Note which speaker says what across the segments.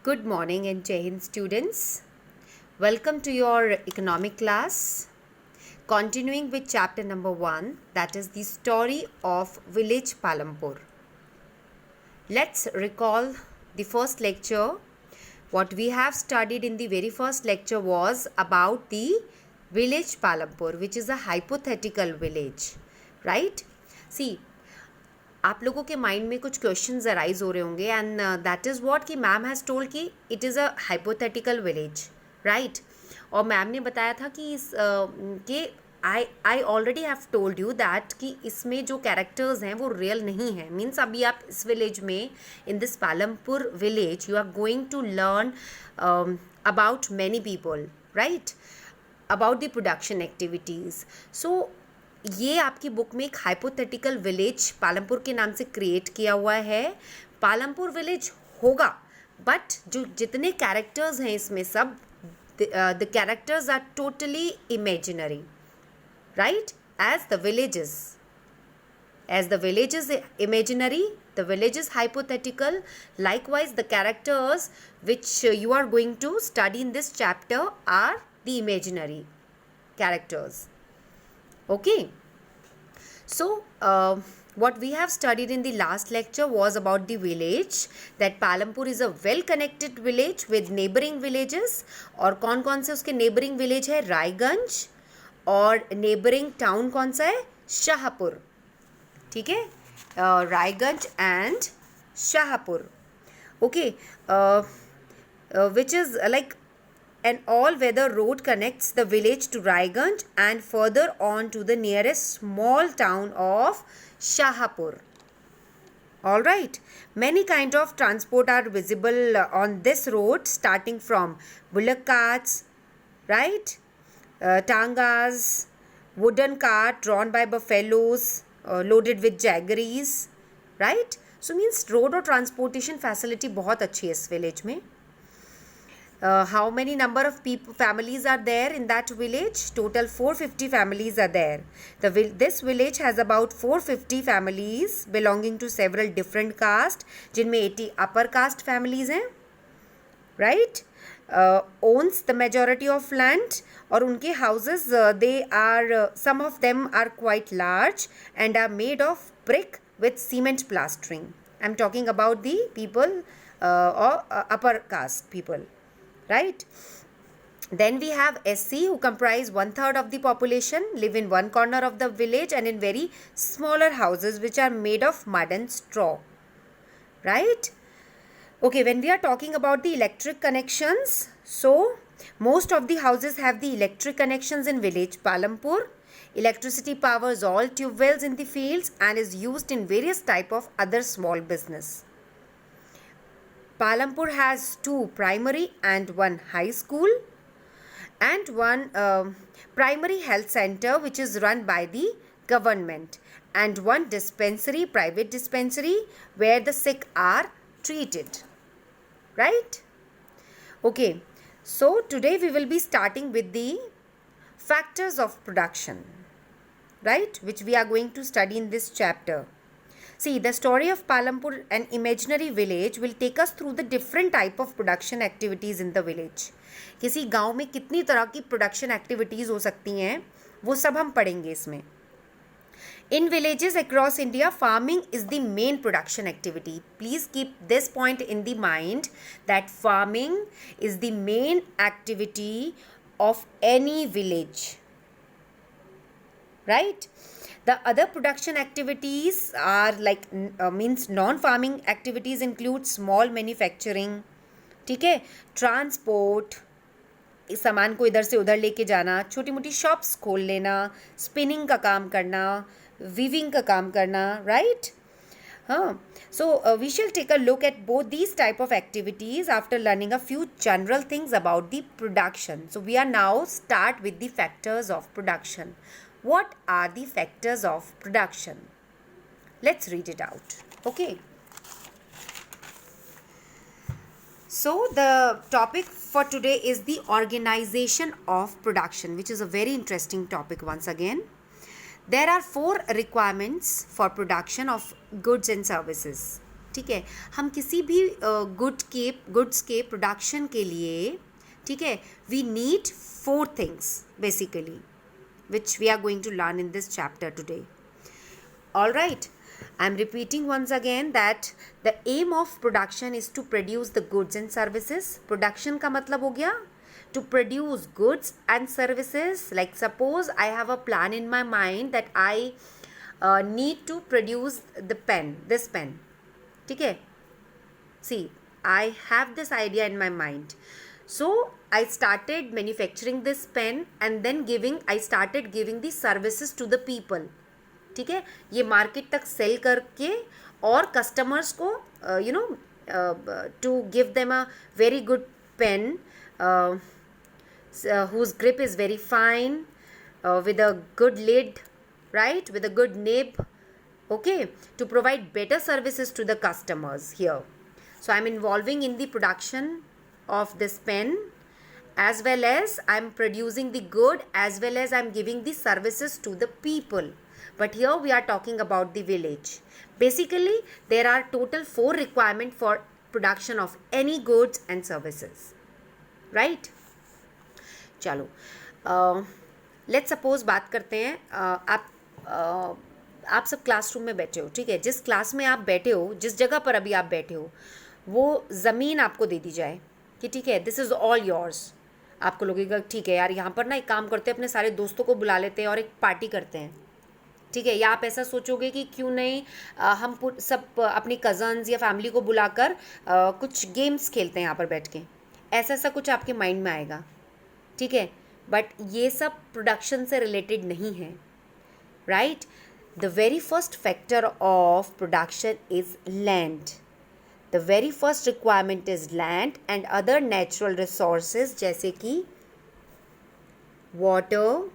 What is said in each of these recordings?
Speaker 1: Good morning and Jai Hind students. Welcome to your economic class. Continuing with chapter number 1, that is the story of village Palampur. Let's recall the first lecture. What we have studied in the very first lecture was about the village Palampur, which is a hypothetical village, right? See, आप लोगों के mind में कुछ questions arise हो रहे होंगे and that is what कि ma'am has told कि it is a hypothetical village, right? और मैम ने बताया था कि कि I already have told you that कि इसमें जो कैरेक्टर्स हैं वो रियल नहीं हैं. मीन्स अभी आप इस विलेज में, in this Palampur village, you are going to learn about many people, right? About the production activities. So ये आपकी बुक में एक हाइपोथेटिकल विलेज पालमपुर के नाम से क्रिएट किया हुआ है. पालमपुर विलेज होगा, बट जो जितने कैरेक्टर्स हैं इसमें सब the characters are totally imaginary, right? As the village is imaginary, the village is hypothetical. Likewise, the characters which you are going to study in this chapter are the imaginary characters. Okay, so what we have studied in the last lecture was about the village, that Palampur is a well connected village with neighboring villages. और कौन कौन से उसके neighboring village है? रायगंज. और neighboring town कौन सा है? शाहपुर. ठीक है, Raiganj and Shahpur. Okay, which is like an all-weather road connects the village to Raiganj and further on to the nearest small town of Shahapur. All right. Many kinds of transport are visible on this road, starting from bullock carts, right? Tangas, wooden cart drawn by buffaloes, loaded with jaggeries, right? So means road और transportation facility बहुत अच्छी है इस village में. How many number of families are there in that village? Total 450 families are there. This village has about 450 families belonging to several different castes, जिनमें 80 upper caste families हैं, right? Owns the majority of land, और उनके houses they are some of them are quite large and are made of brick with cement plastering. I'm talking about the people or upper caste people. Right? Then we have SC, who comprise 1/3 of the population, live in one corner of the village and in very smaller houses which are made of mud and straw. Right? Okay, when we are talking about the electric connections, so most of the houses have the electric connections in village Palampur. Electricity powers all tube wells in the fields and is used in various type of other small business. Palampur has 2 primary and 1 high school and 1 primary health center which is run by the government, and 1 dispensary, private dispensary, where the sick are treated, right? Okay, so today we will be starting with the factors of production, right, which we are going to study in this chapter. See, the story of Palampur, an imaginary village, will take us through the different type of production activities in the village. किसी गांव में कितनी तरह की production activities हो सकती हैं, वो सब हम पढ़ेंगे इसमें. In villages across India, farming is the main production activity. Please keep this point in the mind that farming is the main activity of any village, right? The other production activities are like means non-farming activities include small manufacturing, ठीक है, transport, इस सामान को इधर से उधर लेके जाना, छोटी मोटी shops खोल लेना, spinning का काम करना, weaving का काम करना, right? हाँ, so we shall take a look at both these type of activities after learning a few general things about the production. So we are now start with the factors of production. What are the factors of production? Let's read it out. Okay. So the topic for today is the organization of production, which is a very interesting topic once again. There are 4 requirements for production of goods and services. ठीक है, हम किसी भी goods के production के लिए, ठीक है, we need 4 things basically which we are going to learn in this chapter today. All right, I'm repeating once again that the aim of production is to produce the goods and services. Production का मतलब हो गया to produce goods and services. Like suppose I have a plan in my mind that I need to produce the pen, this pen. ठीक है, see, I have this idea in my mind. So I started manufacturing this pen and then I started giving the services to the people. ठीक है, ये market तक cell करके और customers को to give them a very good pen whose grip is very fine, with a good lid, right, with a good nib, okay, to provide better services to the customers here. So I'm involving in the production of this pen, as well as I'm producing the good, as well as I'm giving the services to the people. But here we are talking about the village. Basically, there are total 4 requirements for production of any goods and services, right? चलो, let's suppose बात करते हैं, आप सब classroom में बैठे हो, ठीक है, जिस क्लास में आप बैठे हो, जिस जगह पर अभी आप बैठे हो, वो ज़मीन आपको दे दी जाए कि ठीक है, दिस इज़ ऑल योर्स. आपको लगेगा ठीक है यार, यहाँ पर ना एक काम करते हैं, अपने सारे दोस्तों को बुला लेते हैं और एक पार्टी करते हैं, ठीक है. या आप ऐसा सोचोगे कि क्यों नहीं हम सब अपनी कज़न्स या फैमिली को बुलाकर कुछ गेम्स खेलते हैं यहाँ पर बैठ के, ऐसा कुछ आपके माइंड में आएगा, ठीक है. बट ये सब प्रोडक्शन से रिलेटेड नहीं है, right. The very first factor of production is land. The very first requirement is land and other natural resources, जैसे कि water,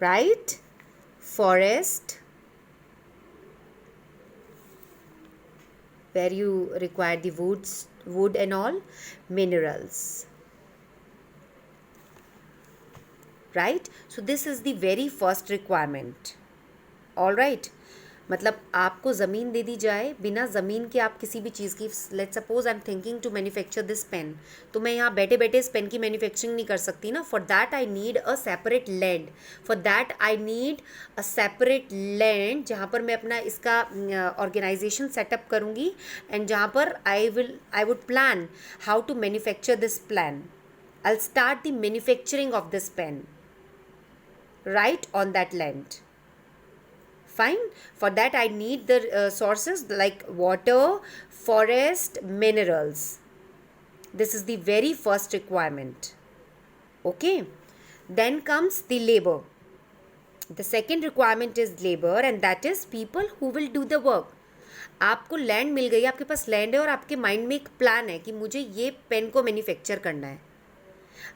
Speaker 1: right, forest, where you require the wood and all, minerals, right. So this is the very first requirement. All right, मतलब आपको ज़मीन दे दी जाए, बिना ज़मीन के आप किसी भी चीज़ की, let's suppose I am thinking to manufacture this pen, तो मैं यहाँ बैठे बैठे इस पेन की मैन्युफैक्चरिंग नहीं कर सकती ना. For that I need a separate land. For that I need a separate land जहाँ पर मैं अपना इसका ऑर्गेनाइजेशन सेटअप करूँगी, एंड जहाँ पर I would plan how to manufacture this plan. I will start the manufacturing of this pen right on that land. Fine. For that I need the sources like water, forest, minerals. This is the very first requirement. Okay. Then comes the labor. The second requirement is labor, and that is people who will do the work. आपको land मिल गई, आपके पास land है और आपके mind में एक plan है कि मुझे ये पेन को मैन्युफैक्चर करना है.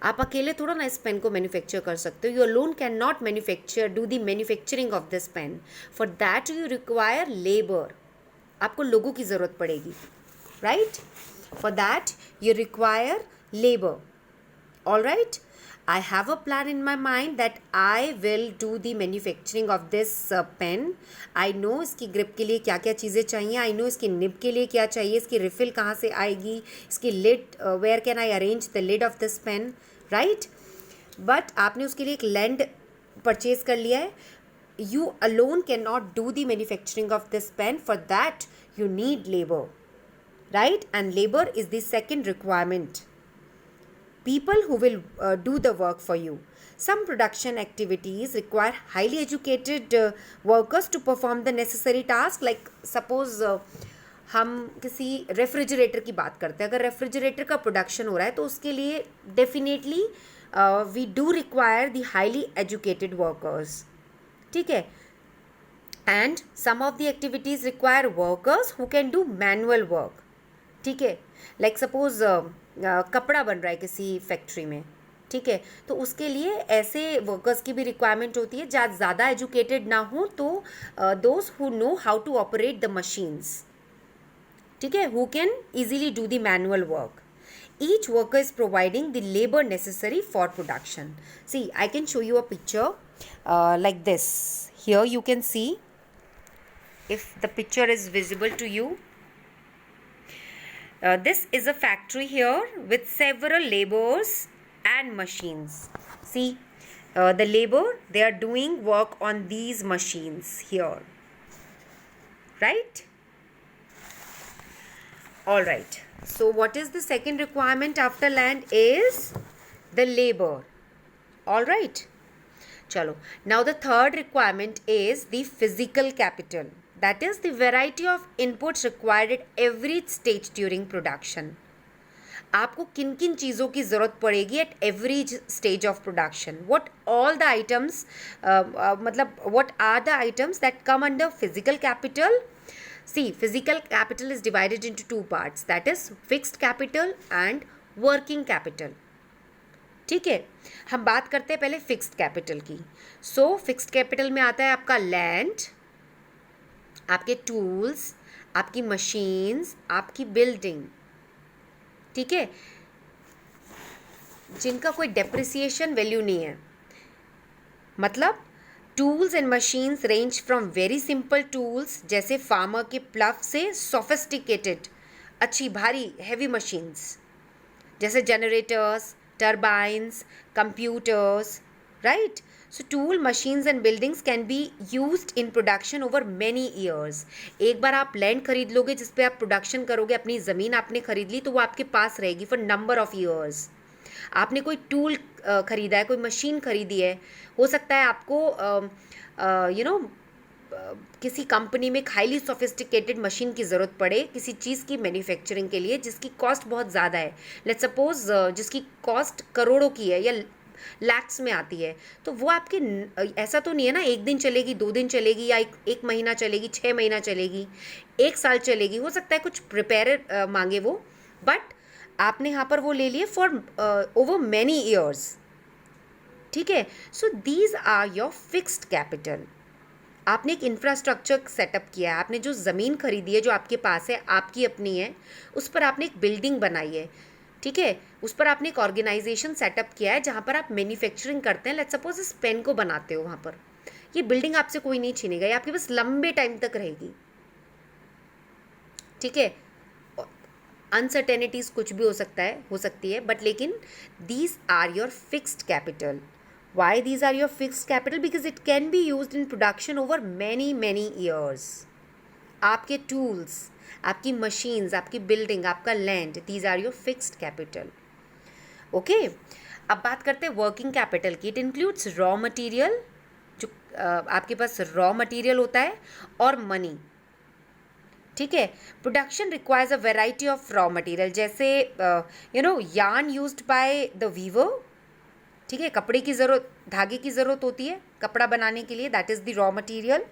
Speaker 1: आप अकेले थोड़ा ना इस पेन को मैन्युफैक्चर कर सकते हो. You alone can not do the manufacturing of this pen. For that you require labour. आपको लोगों की ज़रूरत पड़ेगी, right. For that you require labour. All right, I have a plan in my mind that I will do the manufacturing of this pen. I know इसकी grip के लिए क्या क्या चीज़ें चाहिए. I know इसकी निब के लिए क्या चाहिए, इसकी रिफ़िल कहाँ से आएगी, इसकी lid, where can I arrange the lid of this pen, right? But आपने उसके लिए एक लैंड परचेज कर लिया है. You alone cannot do the manufacturing of this pen. For that you need labor, right? And labor is the second requirement. People who will do the work for you. Some production activities require highly educated workers to perform the necessary task. Like suppose हम किसी refrigerator की बात करते हैं. अगर refrigerator का production हो रहा है तो उसके लिए definitely we do require the highly educated workers, ठीक है. And some of the activities require workers who can do manual work, ठीक है. लाइक सपोज कपड़ा बन रहा है किसी फैक्ट्री में, ठीक है, तो उसके लिए ऐसे वर्कर्स की भी रिक्वायरमेंट होती है जहाँ ज़्यादा एजुकेटेड ना हो, तो those who know how to operate the machines, ठीक है, who can easily do the manual work. Each worker is providing the labor necessary for production. See, I can show you a picture like this. Here you can see if the picture is visible to you. This is a factory here with several laborers and machines. See, the labor, they are doing work on these machines here, right? All right. So what is the second requirement after land is the labor. All right. Chalo. Now the third requirement is the physical capital. That is the variety of inputs required at every stage during production. आपको किन किन चीज़ों की ज़रूरत पड़ेगी at every stage of production. What all the items, मतलब what are the items that come under physical capital. See, physical capital is divided into two parts, that is fixed capital and working capital. ठीक है, हम बात करते हैं पहले fixed capital की. सो fixed capital में आता है आपका लैंड, आपके टूल्स, आपकी मशीन्स, आपकी बिल्डिंग. ठीक है, जिनका कोई डेप्रिसिएशन वैल्यू नहीं है. मतलब tools and machines range from very simple tools जैसे फार्मर के प्लव से सोफिस्टिकेटेड अच्छी भारी हैवी मशीन्स जैसे generators, turbines, computers, right? So tool, machines and buildings can be used in production over many years. एक बार आप लैंड खरीद लोगे जिस पे आप प्रोडक्शन करोगे, अपनी ज़मीन आपने खरीद ली तो वो आपके पास रहेगी फॉर नंबर ऑफ ईयर्स. आपने कोई टूल खरीदा है, कोई मशीन खरीदी है, हो सकता है आपको किसी कंपनी में हाईली सोफिस्टिकेटेड मशीन की ज़रूरत पड़े किसी चीज़ की मैन्युफैक्चरिंग के लिए जिसकी कॉस्ट बहुत ज़्यादा है. लेट्स सपोज जिसकी कॉस्ट करोड़ों की है या लैक्स में आती है, तो वो आपके ऐसा तो नहीं है ना एक दिन चलेगी, 2 दिन चलेगी, या एक महीना चलेगी, 6 महीना चलेगी, 1 साल चलेगी. हो सकता है कुछ प्रिपेयर मांगे वो, बट आपने यहाँ पर वो ले लिए फॉर ओवर मैनी ईयर्स. ठीक है, so these are your fixed capital. आपने एक इंफ्रास्ट्रक्चर सेटअप किया है, आपने जो ज़मीन खरीदी है जो आपके पास है, आपकी अपनी है, उस पर आपने एक बिल्डिंग बनाई है. ठीक है, उस पर आपने एक ऑर्गेनाइजेशन सेटअप किया है जहाँ पर आप मैन्युफैक्चरिंग करते हैं. लेट्स सपोज इस पेन को बनाते हो, वहाँ पर ये बिल्डिंग आपसे कोई नहीं छीनेगा, ये आपके पास लंबे टाइम तक रहेगी. ठीक है, अनसर्टेनिटीज़ कुछ भी हो सकती है, बट लेकिन these are your fixed capital. Why these are your fixed capital? Because it can be used in production over many years. आपके tools, आपकी machines, आपकी building, आपका land, these are your fixed capital. Okay? अब बात करते हैं working capital की. It includes raw material, जो आपके पास raw material होता है, और money. ठीक है, production requires a variety of raw material जैसे yarn used by the weaver. ठीक है, कपड़े की ज़रूरत, धागे की ज़रूरत होती है कपड़ा बनाने के लिए, that is the raw material.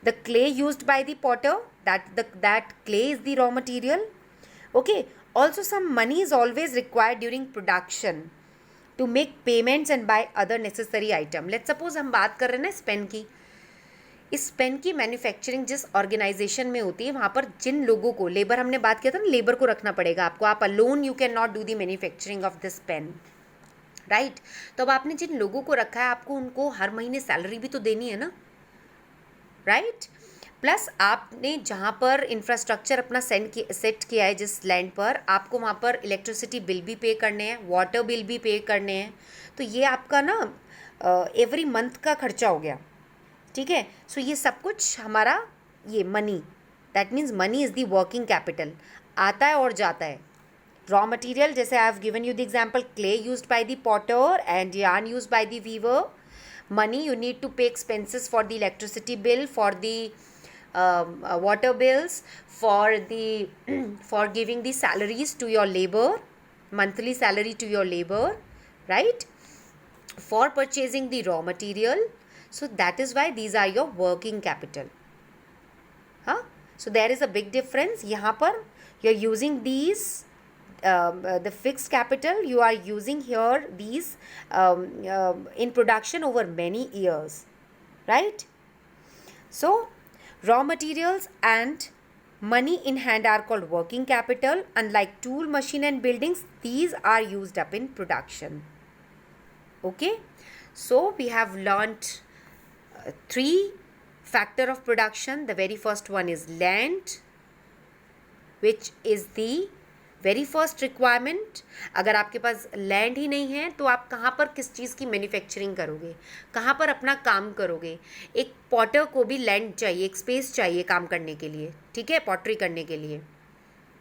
Speaker 1: The clay used by the potter, that clay is the raw material. Okay, also some money is always required during production to make payments and buy other necessary item. Let's suppose हम बात कर रहे हैं ना इस pen की. इस pen की मैन्युफैक्चरिंग जिस ऑर्गेनाइजेशन में होती है, वहाँ पर जिन लोगों को, लेबर हमने बात किया था ना, लेबर को रखना पड़ेगा आपको. आप alone you can not do the manufacturing of this pen, right? तो अब आपने जिन लोगों को रखा है, आपको उनको हर महीने सैलरी भी तो देनी है ना, राइट? प्लस आपने जहाँ पर इंफ्रास्ट्रक्चर अपना सेट किया है जिस लैंड पर, आपको वहाँ पर इलेक्ट्रिसिटी बिल भी पे करने हैं, वाटर बिल भी पे करने हैं. तो ये आपका ना एवरी मंथ का खर्चा हो गया. ठीक है, सो ये सब कुछ हमारा, ये money, that means money is the working capital. आता है और जाता है. Raw material, जैसे I have given you the example, clay used by the potter and yarn used by the weaver. Money, you need to pay expenses for the electricity bill, for the water bills, for giving the salaries to your labor, monthly salary to your labor, right? For purchasing the raw material. So that is why these are your working capital. Huh? So there is a big difference. यहाँ पर you're using these the fixed capital, you are using here these in production over many years, right? So raw materials and money in hand are called working capital. Unlike tool, machine and buildings, these are used up in production. Okay, so we have learnt 3 factor of production, the very first one is land, which is the very first requirement. अगर आपके पास land ही नहीं है तो आप कहाँ पर किस चीज़ की मैन्युफैक्चरिंग करोगे, कहाँ पर अपना काम करोगे. एक पॉटर को भी लैंड चाहिए, एक स्पेस चाहिए काम करने के लिए, ठीक है, पॉटरी करने के लिए.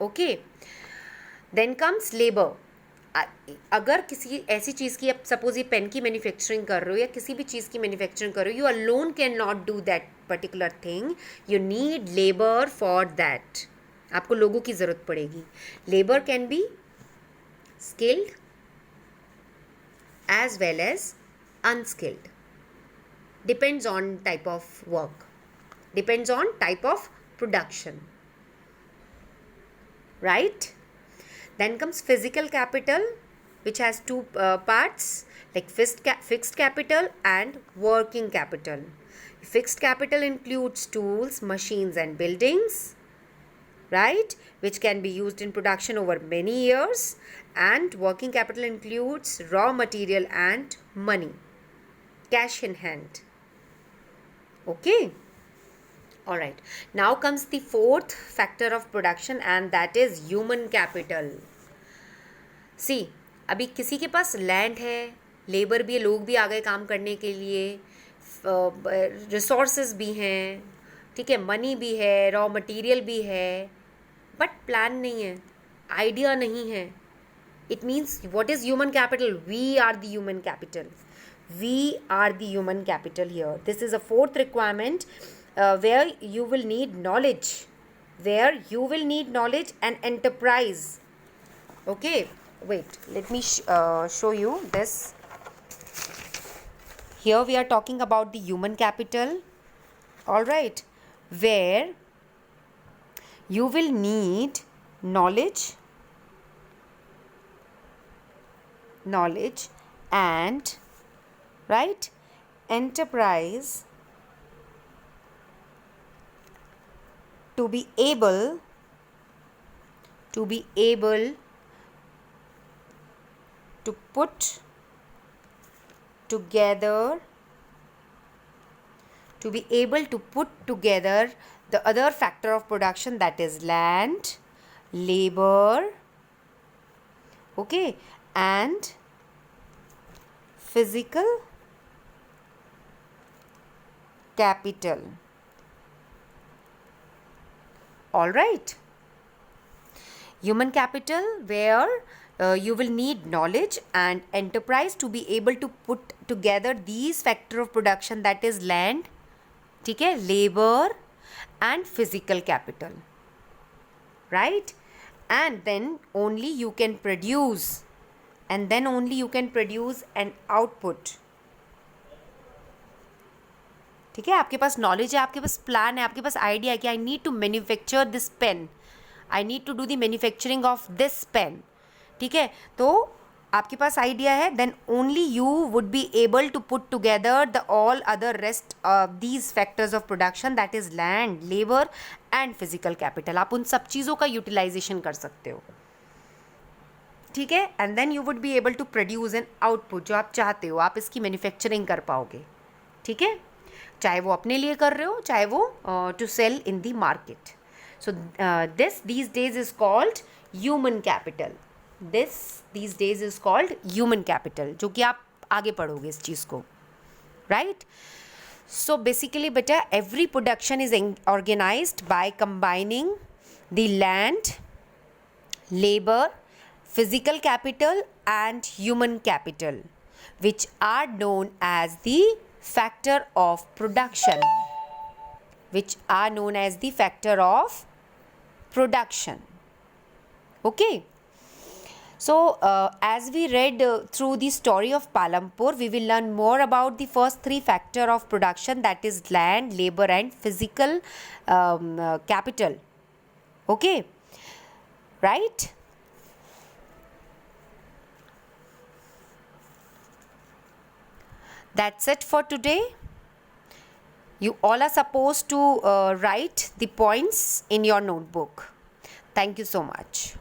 Speaker 1: ओके. Then comes labour. अगर किसी ऐसी चीज़ की, आप सपोज ये पेन की मैन्युफैक्चरिंग कर रहे हो या किसी भी चीज़ की मैन्युफैक्चरिंग कर रहे हो, you alone can not do that particular thing, you need labour for that. आपको लोगों की ज़रूरत पड़ेगी. Labour can be skilled as well as unskilled, depends on type of work, depends on type of production, right? Then comes physical capital, which has two parts, like fixed capital and working capital. Fixed capital includes tools, machines and buildings, right, which can be used in production over many years. And working capital includes raw material and money, cash in hand. Okay. All right, now comes the fourth factor of production, and that is human capital. See, अभी किसी के पास land है, labour भी है, लोग भी आ गए काम करने के लिए, रिसोर्सेज भी हैं, ठीक है, मनी भी है, रॉ मटेरियल भी है, बट प्लान नहीं है, आइडिया नहीं है. It means what is human capital? We are the human capital. We are the human capital here. This is a fourth requirement. Where you will need knowledge, and enterprise. Okay, wait, let me show you this. Here we are talking about the human capital, all right, where you will need knowledge and, right, enterprise to be able to put together the other factor of production, that is land, labor, okay, and physical capital. All right. Human capital, where you will need knowledge and enterprise to be able to put together these factor of production, that is land, ठीक है, labor and physical capital, right? And then only you can produce an output. ठीक है, आपके पास knowledge है, आपके पास plan है, आपके पास आइडिया है कि I need to manufacture this pen, I need to do the manufacturing of this pen, ठीक है, तो आपके पास आइडिया है, then only you would be able to put together the all other rest of these factors of production, that is land, labour and physical capital. आप उन सब चीज़ों का यूटिलाइजेशन कर सकते हो, ठीक है, and then you would be able to produce an output, जो आप चाहते हो, आप इसकी मैन्युफैक्चरिंग कर पाओगे, ठीक है, चाहे वो अपने लिए कर रहे हो, चाहे वो to sell in the market. So these days is called human capital. These days is called human capital, जो कि आप आगे पढ़ोगे इस चीज़ को, right? So basically beta, every production is organized by combining the land, labor, physical capital and human capital, which are known as the factor of production, okay. So as we read through the story of Palampur, we will learn more about the first three factor of production, that is land, labor and physical capital, okay, right? That's it for today. You all are supposed to write the points in your notebook. Thank you so much.